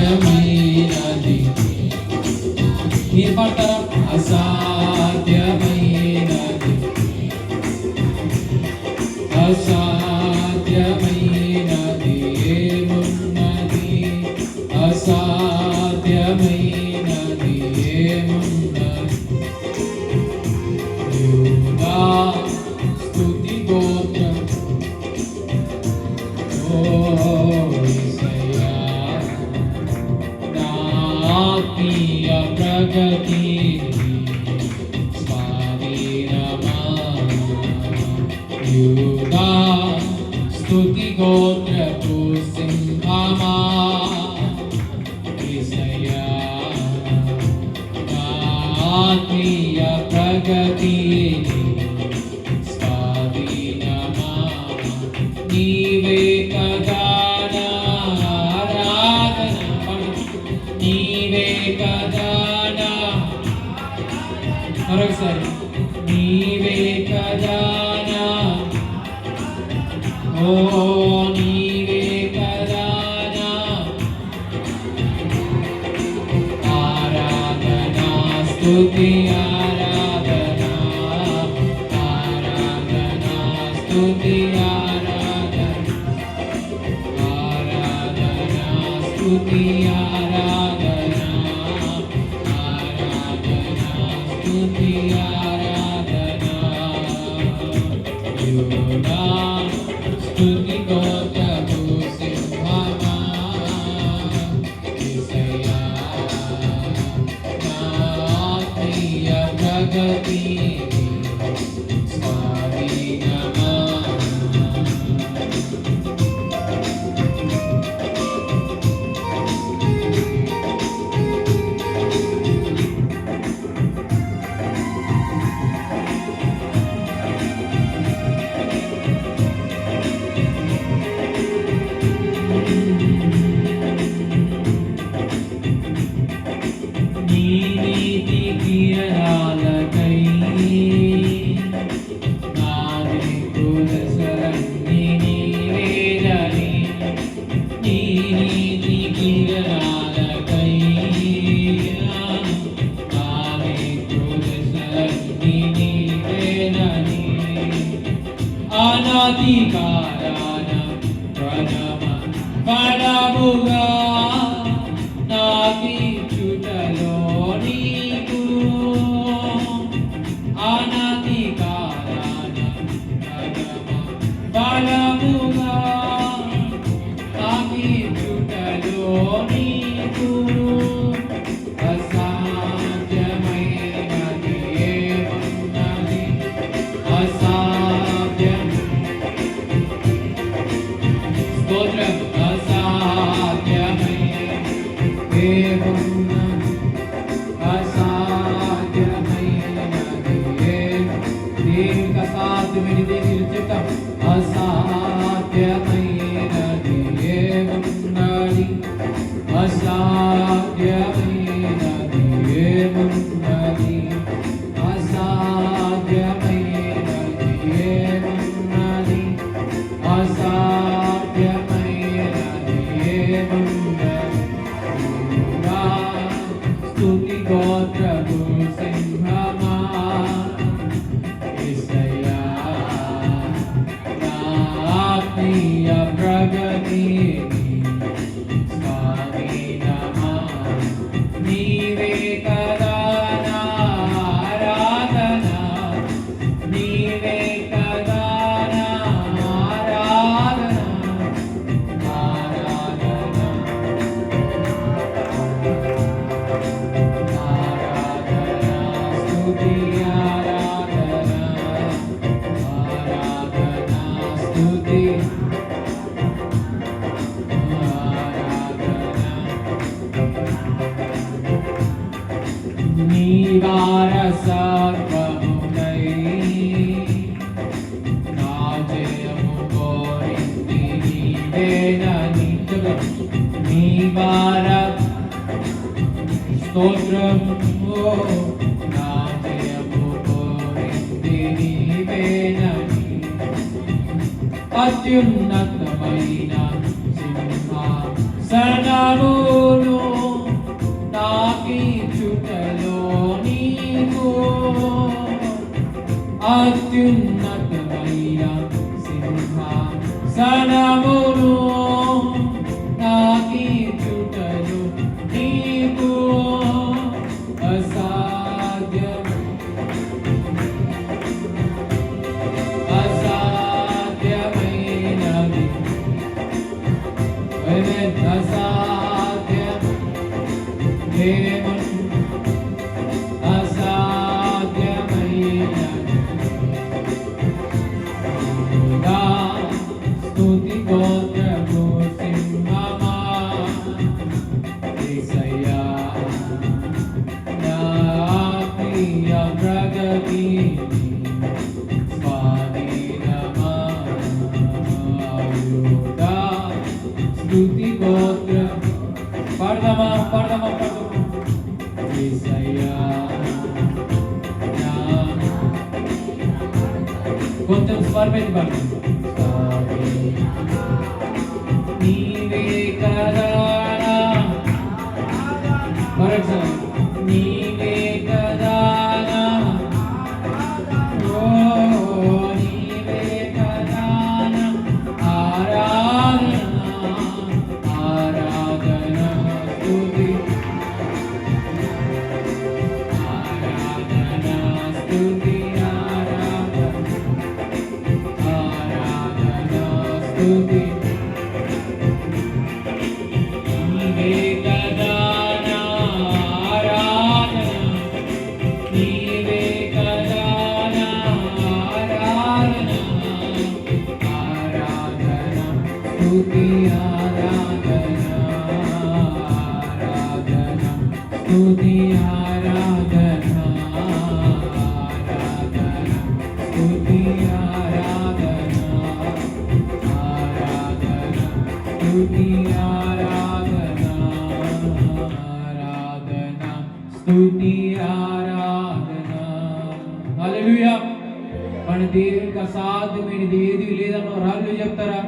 అసాధ్యమైనది మీరు పాడతారా? అసాధ్యమైనది అసాధ్యమైనది ఏమున్నది అసాధ్యమైనది ఏమున్నది యూదా స్తుతి గోత్రం ఆత్మీయ ప్రగతి స్వాధీనమా యూదా స్తుతి గోత్రపు సింహమా యేసయ్యా ఆత్మీయ ప్రగతి స్వాధీనమా నీవే కదా మరొకసారి నీవే కదానా ఓ నీవే కదానా ఆరాధనా స్తుతి ఆరాధనా ఆరాధనా స్తుతి ఆరాధనా ఆరాధనా స్తుతి ఆరాధనా స్తుతి ఆరాధనా యూదా స్తుతి గోత్రపు సింహమా యేసయ్యా ఆత్మీయ ప్రగతి స్వాధీనమా అనాదికారాన ప్రణమ పడముగా నాకిచ్చుటలో నీకు అనాదికారాన ప్రణమ పడముగా నాకిచ్చుటలో నీకు అసాధ్యమైనది ఏమున్నది అసాధ్యమైనది ఏమున్నది అసాధ్యమైనది ఏమున్నది అసాధ్యమైనది ఏమున్నది అసాధ్యమైనది ఏమున్నది స్తుతి గోత్రపు సింహమా యేసయ్యా ఆత్మీయ ప్రగతి స్వాధీనమా నీవే కదా ఆరాధనా నీవే కదా ఆరాధనా ఆరాధనా ఆరాధనా స్తుతి ఆరాధనా ఆరాధనా స్తుతి నీ వారసత్వమునై నా జయము కోరింది నీవేనని నీ స్తోత్రము నా జయము కోరింది నీవేనని అత్యున్నతమైన సనమును నాకిచ్చుటలో నీకు అత్యున్నతమైన సింహాసనమును నాకిచ్చుటలో నీకు అసాధ్యమైనది అసాధ్యం అసాధ్యమైనది స్తుతి గోత్రము సింహమా యేసయ్యా నా ప్రియ ప్రగతి స్వాధీనమా యూదా స్తుతి గోత్ర పాడదామా యేసయ్యా కొంచెం స్వరమేది పాడదాం నీవే కదా మరొకసారి నీవే కదా ఓ నీవే కదా ఆరాధన ఆరాధన స్తుతి ఆరాధన స్తుతి ఆరాధన స్తుతి నీవే కదా ఆరాధన నీవే కదా ఆరాధన ఆరాధన స్తుతి ఆరాధన ఆరాధన స్తుతి ఆరాధన ఆరాధన స్తుతి ఆరాధన ఆరాధన స్తుతి ఆరాధన ఆరాధన స్తుతి ఆరాధన హల్లెలూయా మన దేవునికి అసాధ్యమైనది ఏది లేదన్న రాళ్ళు చెప్తారా